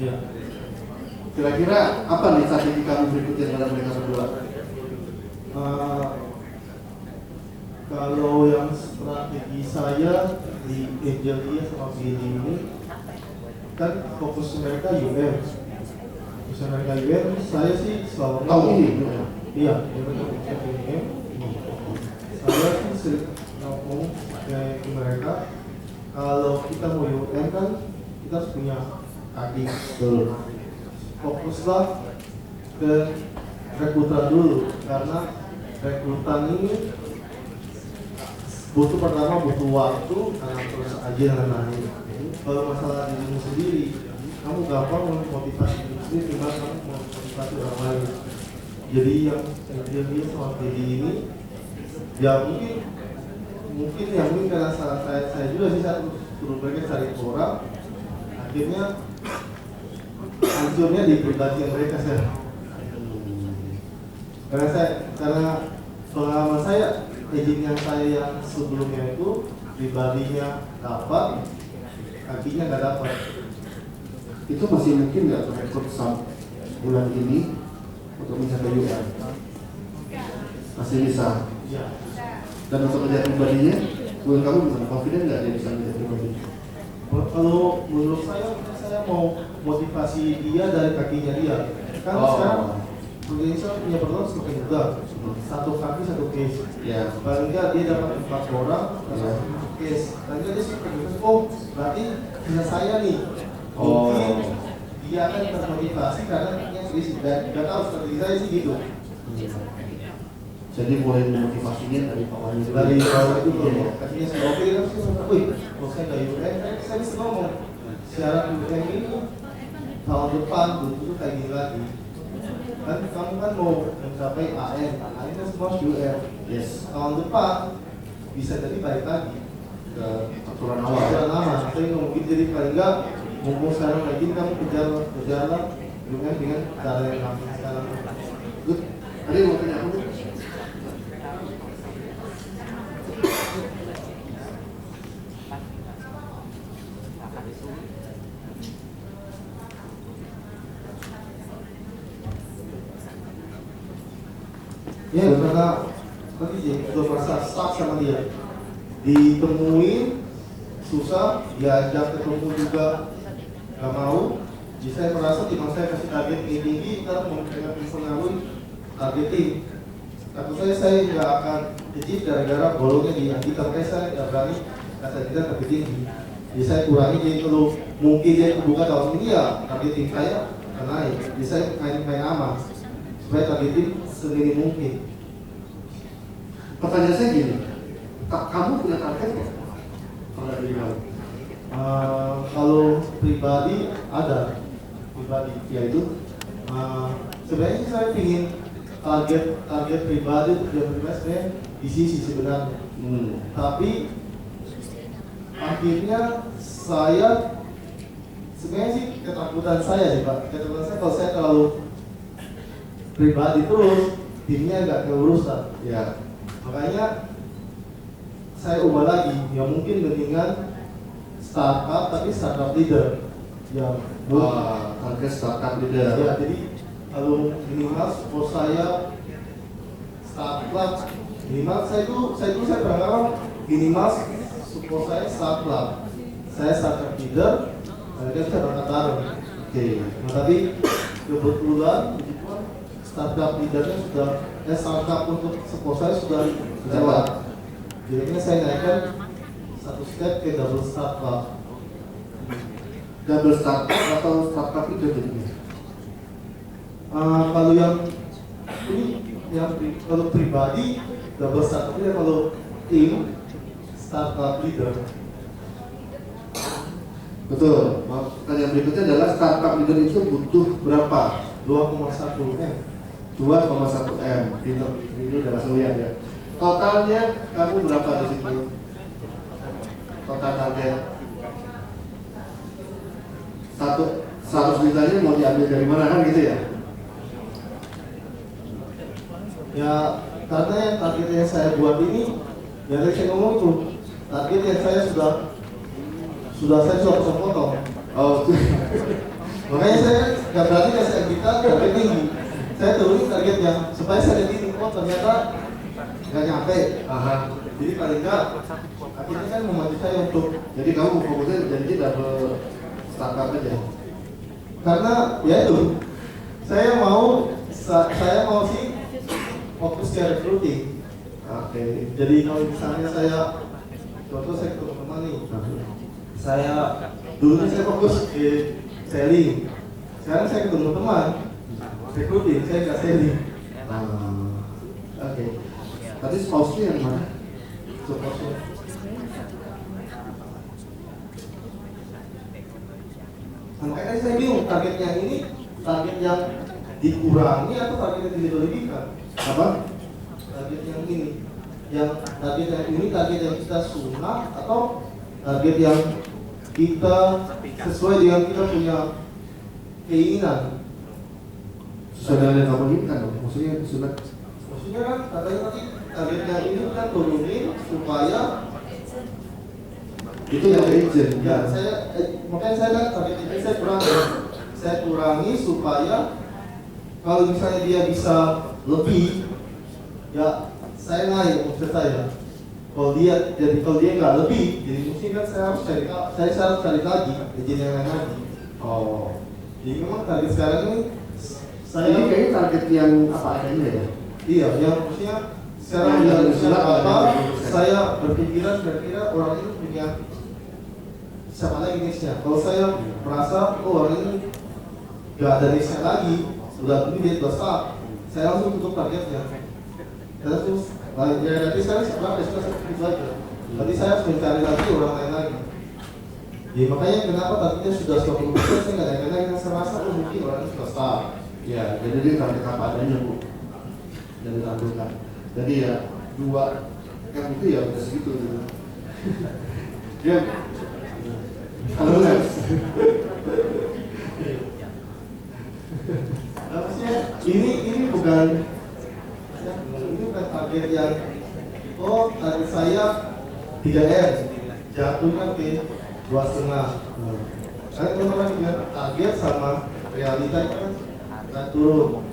Iya. Kira-kira apa nih strategi kamu berikutnya terhadap mereka berdua? Kalau yang strategi saya di Angel Dia sama Billy ini kan fokus mereka UM. Fokus mereka UM, saya sih selalu Tahun ini? Iya, mereka fokusnya ke UM. Saya sih sering ngomong ke mereka, kalau kita mau UM kan kita harus punya kaki. Fokuslah ke rekrutan dulu, karena rekrutan ini pertama butuh waktu, karena terus aja lain. Kalau masalah dirimu sendiri, kamu gampang memotivasi diri sendiri, tinggal kamu memotivasi orang lain. Jadi yang dia sama Teddy ini, ya mungkin karena saya juga sih, saya suruh mereka cari orang, akhirnya hancurnya di pribadi mereka saya. Karena pengalaman saya, agent yang saya yang sebelumnya itu pribadinya dapat, kakinya nggak dapat. Itu masih mungkin nggak rekrut bulan ini untuk mencapai UN? Masih bisa. Ya. Dan untuk kerja pribadinya, bukan kamu bisa confident nggak dia bisa kerja pribadi? Kalau menurut saya mau motivasi dia dari kakinya dia. Kan sekarang Indonesia punya perlu seperti juga, satu kaki satu case. Ya. Paling nggak dia dapat 4 orang, satu case. Paling nggak dia suka oh berarti bisa saya nih. Mungkin dia akan termotivasi karena yang sedikit nggak tahu strategi saya sih gitu. Jadi mulai memotivasinya dari bawahnya dulu. Dari bawah itu Iya. kalau kakinya sudah oke kan sih, wih, kalau saya dari UN, saya bisa ngomong syarat UN ini tahun depan itu kayak gini lagi. Kan kamu kan mau mencapai AN kan semua UN. Yes. Tahun depan bisa jadi balik lagi Ke aturan awal. aturan lama. Saya nggak mungkin jadi paling nggak mumpung sekarang lagi kamu kejarlah UN dengan cara yang lama sekarang. Good. Tadi mau tanya apa? Ya, karena tadi sih udah merasa stuck sama dia, ditemuin susah, diajak ketemu juga nggak mau. Jadi saya merasa timang saya kasih target tinggi, ntar mau dengan pengaruh targeting. Kata saya nggak akan achieve gara-gara bolongnya di kita, makanya saya nggak berani kata kita target tinggi. Jadi saya kurangi, jadi kalau mungkin dia kebuka tahun ini ya targeting saya akan naik. Jadi saya main aman supaya targeting seminim mungkin. Pertanyaan saya gini, kamu punya target nggak? Pada diri kamu? Kalau pribadi ada, yaitu sebenarnya saya ingin target pribadi untuk dia pribadi sebenarnya di sisi sebenarnya. Tapi akhirnya saya sebenarnya sih ketakutan saya sih Pak. Ketakutan saya kalau saya terlalu pribadi terus timnya nggak keurusan. Ya. Makanya saya ubah lagi, ya mungkin mendingan startup tapi startup leader yang target startup leader. ya, jadi kalau minimal support saya startup minimal saya beranggapan minimal support saya startup, saya startup leader, akhirnya saya berangkat bareng. Oke. Nah tapi kebetulan startup leadernya sudah startup untuk support saya sudah lewat. Jadi saya naikkan satu step ke double startup. Double startup atau startup itu jadinya? Kalau yang ini kalau pribadi double startup ya, kalau tim startup leader. Betul. Pertanyaan berikutnya adalah startup leader itu butuh berapa? 2,1 M. 2,1 M. Ini udah langsung lihat ya. Totalnya kamu berapa di situ? Total target 100 jutanya mau diambil dari mana kan gitu ya? Ya karena yang target yang saya buat ini, ya saya ngomong itu target yang saya sudah potong. Oh, Makanya saya nggak berani kasih kita target tinggi. Saya turunin targetnya supaya saya lihat oh ternyata nggak nyampe. Aha. Jadi paling nggak akhirnya kan membantu saya untuk Jadi kamu fokusnya jadi double startup aja. karena ya itu saya mau sih fokus ke recruiting. Oke. Jadi kalau misalnya saya contoh saya ke teman-teman nih, saya dulu saya fokus ke selling, sekarang saya ketemu teman recruiting, saya nggak selling. Oke. Tadi spouse-nya yang mana? Supportnya. Makanya tadi saya bingung targetnya ini target yang dikurangi atau target yang dilebihkan. Apa? Target yang ini, target yang kita sunat atau target yang kita sesuai dengan kita punya keinginan. Sesuai dengan yang kamu inginkan dong. Maksudnya sunat. Maksudnya kan katanya tadi targetnya ini kita turunin supaya Itu yang agent. ya makanya saya kan target ini saya kurangi supaya kalau misalnya dia bisa lebih ya saya naik omset saya. Kalau dia nggak lebih, jadi mesti kan saya harus cari lagi izin yang lain lagi. Oh. Jadi memang target sekarang ini Ini kayaknya target yang apa adanya ya? iya, yang maksudnya sekarang Yang harusnya sudah apa? ada. Saya berpikiran kira-kira orang ini punya siapa lagi niche-nya. Kalau saya merasa orang ini nggak ada niche-nya lagi, sudah ini dia sudah start, saya langsung tutup targetnya. Terus ya nanti saya setelah itu aja. Nanti saya harus mencari lagi orang lain lagi. Ya makanya kenapa targetnya sudah 20%, saya nggak naik lagi, saya rasa mungkin orang ini sudah start. Ya, jadi dia target apa adanya bu. Dan ditampilkan. Jadi ya dua kan itu ya udah segitu. Dia kalau Harusnya ini bukan target yang target saya 3M jatuhkan ke 2,5. Karena teman-teman bilang target sama realita itu kan nggak turun.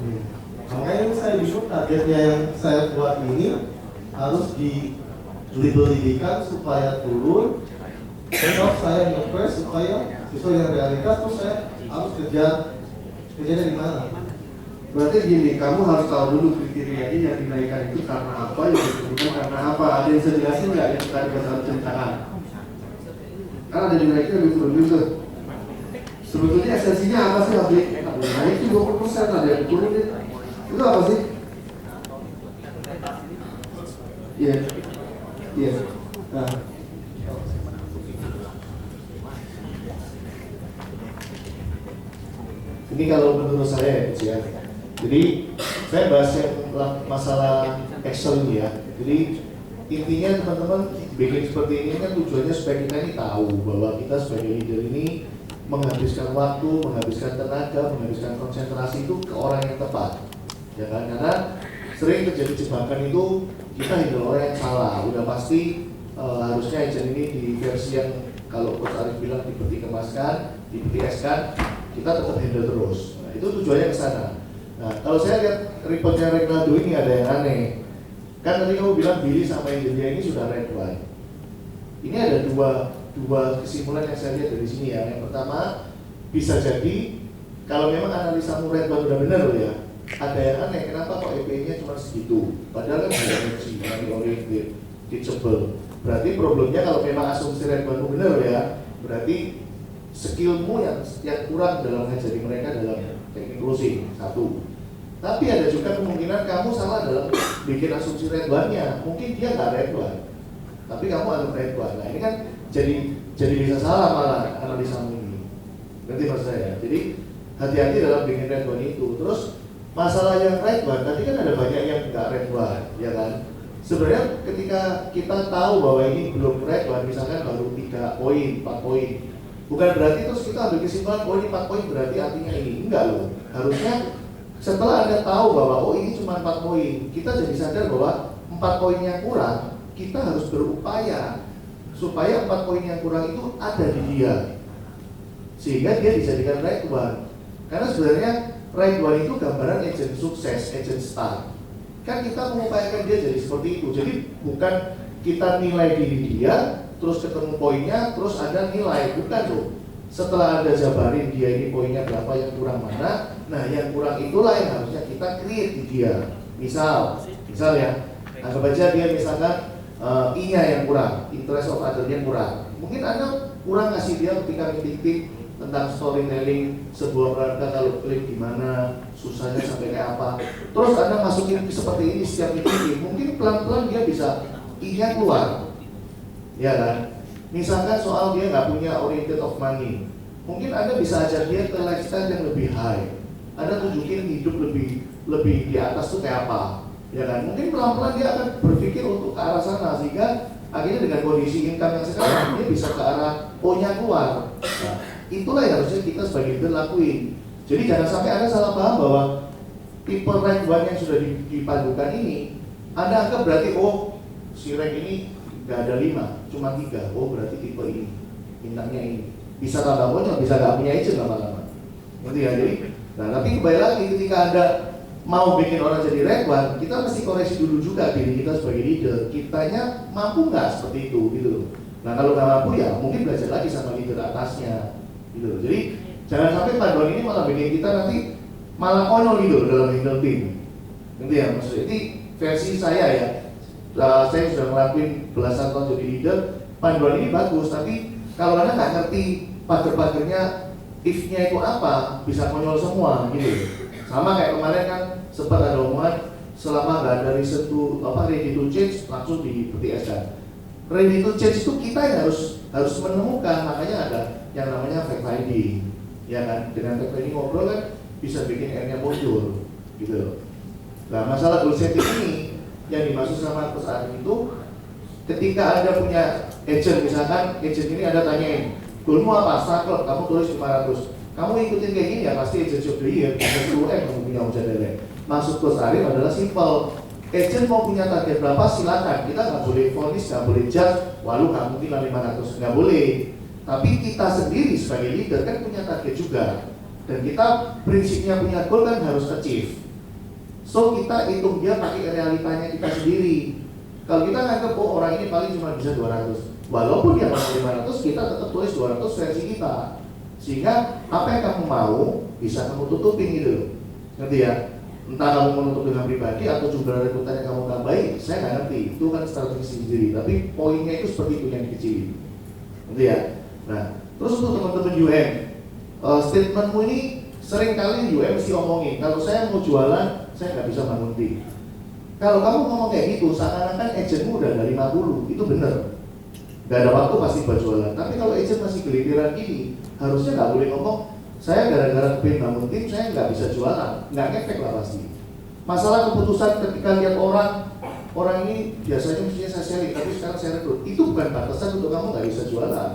Makanya saya bingung targetnya yang saya buat ini harus dilebihkan supaya turun. Terus saya nge-press supaya sesuai dengan realitas, terus saya harus kerjanya di mana? berarti gini, kamu harus tahu dulu kriterianya yang dinaikkan itu karena apa, yang diturunkan karena apa. Ada yang bisa jelasin nggak yang tadi kita ceritakan? Karena ada yang dinaikin lebih turun juga. Sebetulnya esensinya apa sih harus dinaikin 20%, ada yang turunin. Itu apa sih? Iya, iya. Nah, ini kalau menurut saya ya, jadi saya bahas yang masalah Excel ini ya. Jadi intinya teman-teman bikin seperti ini kan tujuannya supaya kita ini tahu bahwa kita sebagai leader ini menghabiskan waktu, menghabiskan tenaga, menghabiskan konsentrasi itu ke orang yang tepat, ya kan? Karena sering terjadi jebakan itu kita handle orang yang salah. Udah pasti harusnya agent ini di versi yang kalau Coach Arif bilang dipeti kemaskan, dipeti eskan, kita tetap handle terus. Nah, itu tujuannya ke sana. Nah, kalau saya lihat reportnya Regnaldo ini ada yang aneh. Kan tadi kamu bilang Billy sama India ini sudah red one. Ini ada dua kesimpulan yang saya lihat dari sini ya. Yang pertama, bisa jadi kalau memang analisamu red one udah benar loh ya. Ada yang aneh, kenapa kok EP-nya cuma segitu? Padahal kan ada energi, money oriented, teachable. Berarti problemnya kalau memang asumsi red one benar ya, berarti skillmu yang kurang dalam ngajari mereka dalam teknik closing, satu. Tapi ada juga kemungkinan kamu salah dalam bikin asumsi red one-nya. Mungkin dia nggak red one, tapi kamu anggap red one. Nah ini kan jadi bisa salah malah analisamu ini. Berarti maksud saya. Jadi hati-hati dalam bikin red one itu. Terus masalah yang red one, tadi kan ada banyak yang nggak red one, ya kan? Sebenarnya ketika kita tahu bahwa ini belum red one, misalkan baru 3 poin, 4 poin, bukan berarti terus kita ambil kesimpulan oh ini 4 poin berarti artinya ini. Enggak loh. Harusnya setelah Anda tahu bahwa oh ini cuma 4 poin, kita jadi sadar bahwa 4 poin yang kurang, kita harus berupaya supaya 4 poin yang kurang itu ada di dia, sehingga dia dijadikan red one. Karena sebenarnya right one itu gambaran agent sukses, agent star. Kan kita mengupayakan dia jadi seperti itu. Jadi bukan kita nilai diri dia, terus ketemu poinnya, terus ada nilai, bukan loh. Setelah Anda jabarin dia ini poinnya berapa, yang kurang mana, nah yang kurang itulah yang harusnya kita create di dia. Misal ya, anggap aja dia misalkan I-nya yang kurang, interest of other-nya kurang. Mungkin Anda kurang ngasih dia ketika meeting tentang storytelling sebuah produk, kalau klik gimana, susahnya sampai kayak apa. Terus Anda masukin seperti ini setiap meeting, mungkin pelan-pelan dia bisa I-nya keluar, ya kan? Misalkan soal dia nggak punya oriented of money, mungkin Anda bisa ajak dia ke lifestyle yang lebih high. Anda tunjukin hidup lebih di atas tuh kayak apa, ya kan? Mungkin pelan-pelan dia akan berpikir untuk ke arah sana, sehingga akhirnya dengan kondisi income yang sekarang dia bisa ke arah O-nya keluar. Nah, itulah yang harusnya kita sebagai leader lakuin. Jadi jangan sampai Anda salah paham bahwa tipe rank one yang sudah dipadukan ini, Anda anggap berarti oh si rank ini nggak ada 5, cuma 3. Oh berarti tipe ini, bintangnya ini. Bisa tambah bonyol, bisa nggak punya agent lama-lama. Gitu ya. Jadi, nah tapi kembali lagi ketika Anda mau bikin orang jadi rank one, kita mesti koreksi dulu juga diri kita sebagai leader. Kitanya mampu nggak seperti itu, gitu loh. Nah kalau nggak mampu ya mungkin belajar lagi sama leader atasnya, gitu loh. Jadi jangan sampai panduan ini malah bikin kita nanti malah konyol gitu dalam handle tim. Gitu ya maksudnya. Ini versi saya ya. Saya sudah ngelakuin belasan tahun jadi leader. Panduan ini bagus, tapi kalau Anda nggak ngerti pagar-pagarnya, if-nya itu apa, bisa konyol semua, gitu. Sama kayak kemarin kan sempat ada omongan selama nggak ada reason to ready to change langsung di PTS kan. Ready to change itu kita yang harus menemukan, makanya ada yang namanya fact finding, ya kan? Dengan fact finding ngobrol kan bisa bikin R-nya muncul, gitu. Nah masalah goal setting ini yang dimaksud sama Coach Ari itu, ketika Anda punya agent, misalkan agent ini Anda tanyain, goalmu apa? Struggle, kamu tulis 500. Kamu ikutin kayak gini ya pasti agent of the year, bisa 10M kamu punya omset direct. Maksud Coach Ari adalah simple. Agent mau punya target berapa silakan, kita nggak boleh vonis, nggak boleh judge, walau kamu bilang 500, nggak boleh. Tapi kita sendiri sebagai leader kan punya target juga, dan kita prinsipnya punya goal kan harus achieve. So kita hitung dia pakai realitanya kita sendiri. Kalau kita nganggep oh orang ini paling cuma bisa 200, walaupun dia mau 500, kita tetap tulis 200 versi kita, sehingga apa yang kamu mau bisa kamu tutupin gitu loh, ngerti ya? Entah kamu menutup dengan pribadi atau jumlah rekrutan yang kamu tambahin, saya nggak ngerti, itu kan strategi sendiri. Tapi poinnya itu seperti itu yang dikecilin, ngerti ya? Nah, terus untuk teman-teman UM, statementmu ini sering kali UM mesti omongin, kalau saya mau jualan, saya nggak bisa bangun tim. Kalau kamu ngomong kayak gitu, seakan-akan agentmu udah ada 50, itu bener. Gak ada waktu pasti buat jualan. Tapi kalau agent masih gelitiran gini, harusnya nggak boleh ngomong, saya gara-gara pengen bangun tim, saya nggak bisa jualan. Nggak ngefek lah pasti. Masalah keputusan ketika lihat orang ini biasanya mestinya saya selling, tapi sekarang saya rekrut. Itu bukan batasan untuk kamu nggak bisa jualan.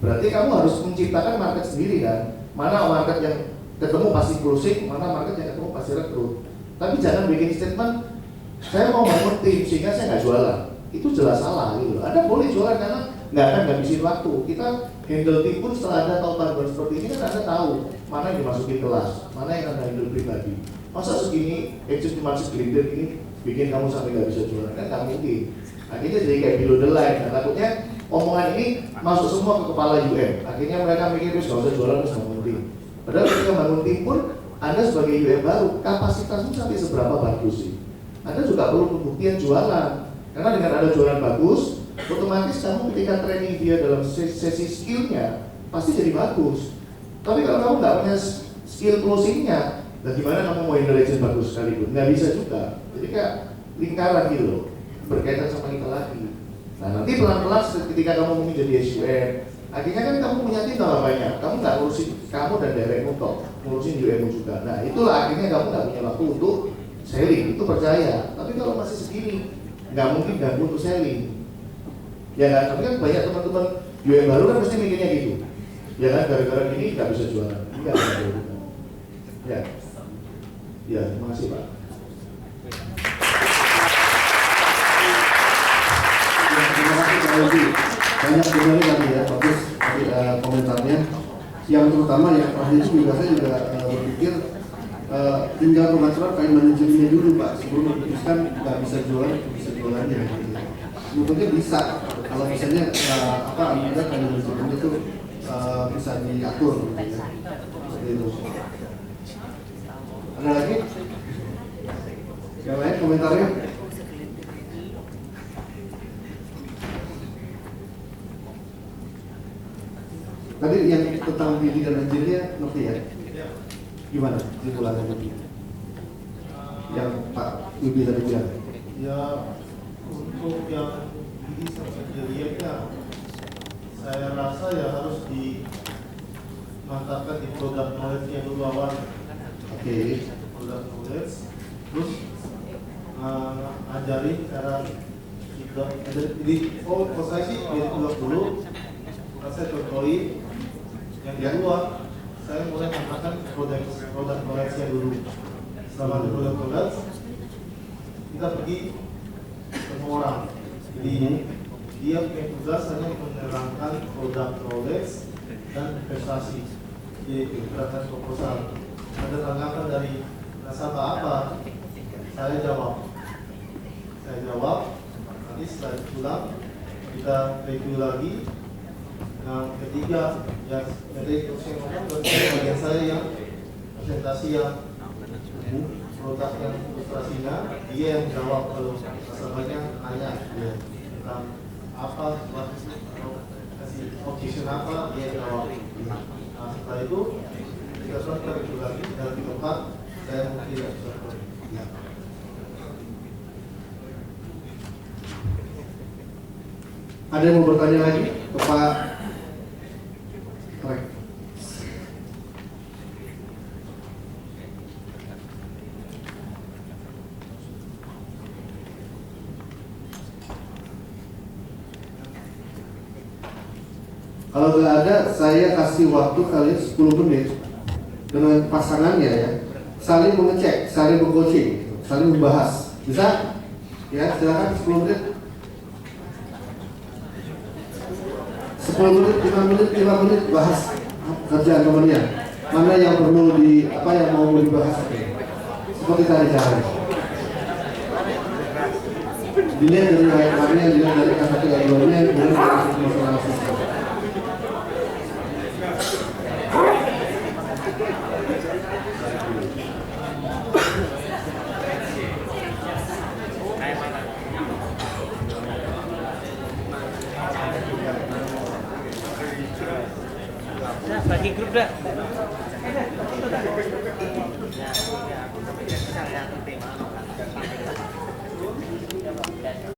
Berarti kamu harus menciptakan market sendiri kan. Mana market yang ketemu pasti closing, mana market yang ketemu pasti rekrut. Tapi jangan bikin statement, saya mau bangun tim sehingga saya nggak jualan. Itu jelas salah gitu. Anda boleh jualan karena nggak akan ngabisin waktu. Kita handle tim pun setelah Anda tahu panduan seperti ini kan Anda tahu mana yang dimasukin kelas, mana yang Anda handle pribadi. Masa segini agent cuma segelintir ini bikin kamu sampai nggak bisa jualan, kan nggak mungkin. Akhirnya jadi kayak below the line. Nah, takutnya omongan ini masuk semua ke kepala UM. Akhirnya mereka mikir terus nggak usah jualan terus bangun tim. Padahal ketika bangun tim pun Anda sebagai UM baru, kapasitasmu sampai seberapa bagus sih? Anda juga perlu pembuktian jualan. Karena dengan ada jualan bagus, otomatis kamu ketika training dia dalam sesi skillnya pasti jadi bagus. Tapi kalau kamu nggak punya skill closingnya, bagaimana kamu mau handle agent bagus sekalipun? Nggak bisa juga. Jadi kayak lingkaran gitu loh, berkaitan sama kita lagi. Nah nanti pelan-pelan ketika kamu mau menjadi SUM, akhirnya kan kamu punya tim tambah banyak. Kamu nggak ngurusin kamu dan direct untuk ngurusin UM juga. Nah itulah akhirnya kamu nggak punya waktu untuk selling, itu percaya. Tapi kalau masih segini, nggak mungkin ganggu untuk selling. Ya kan, tapi kan banyak teman-teman UM baru kan pasti mikirnya gitu. Ya kan, gara-gara gini nggak bisa jualan. Enggak, ya. Ya, terima kasih Pak. Terima kasih Pak Yogi. Banyak sekali tadi ya, bagus tadi komentarnya. Yang terutama yang terakhir itu juga saya juga berpikir tinggal pengaturan kayak manajemennya dulu Pak, sebelum memutuskan nggak bisa jualan, bisa jualannya. Gitu. Sebetulnya bisa, kalau misalnya ada kayak manajemennya itu bisa diatur, gitu ya. Seperti itu. Ada lagi? Yang lain komentarnya? Tadi yang tentang bidik dan anjirnya ngerti ya? Gimana kesimpulannya tadi? Yang Pak Wibi tadi bilang? Ya, untuk yang ini sama dilihatnya, saya rasa ya harus dimantapkan di produk knowledge-nya dulu awal. Oke. Produk knowledge, terus ajarin cara juga. Jadi, kalau saya sih lihat dulu, saya contohin. Yang kedua, saya mulai mengatakan produk knowledge-nya dulu. Setelah di produk knowledge, kita pergi ketemu orang. Jadi dia punya tugas hanya menerangkan produk knowledge dan investasi. Yaitu gerakan proposal. Ada tanggapan dari nasabah apa? Saya jawab. Nanti setelah pulang kita review lagi. Nah, ketiga, yang tadi saya ngomong bagian saya yang presentasi yang produk yang ilustrasinya, dia yang jawab kalau nasabahnya nanya tentang apa, kasih objection apa, dia yang jawab. Nah, setelah itu kita selesai itu lagi dan di tempat saya mungkin tidak bisa. Ada yang mau bertanya lagi ke Pak Rek? Kalau nggak ada, saya kasih waktu kalian 10 menit dengan pasangannya ya, saling mengecek, saling meng-coaching, saling membahas. Bisa? Ya, silakan 10 menit. 10 menit, 5 menit bahas kerjaan temannya. Mana yang perlu apa yang mau dibahas? Seperti tadi caranya. Dilihat dari lain-lainnya, dilihat dari kata-katanya, dilihat dari masalah sistem. Bagi grup dah. Nah,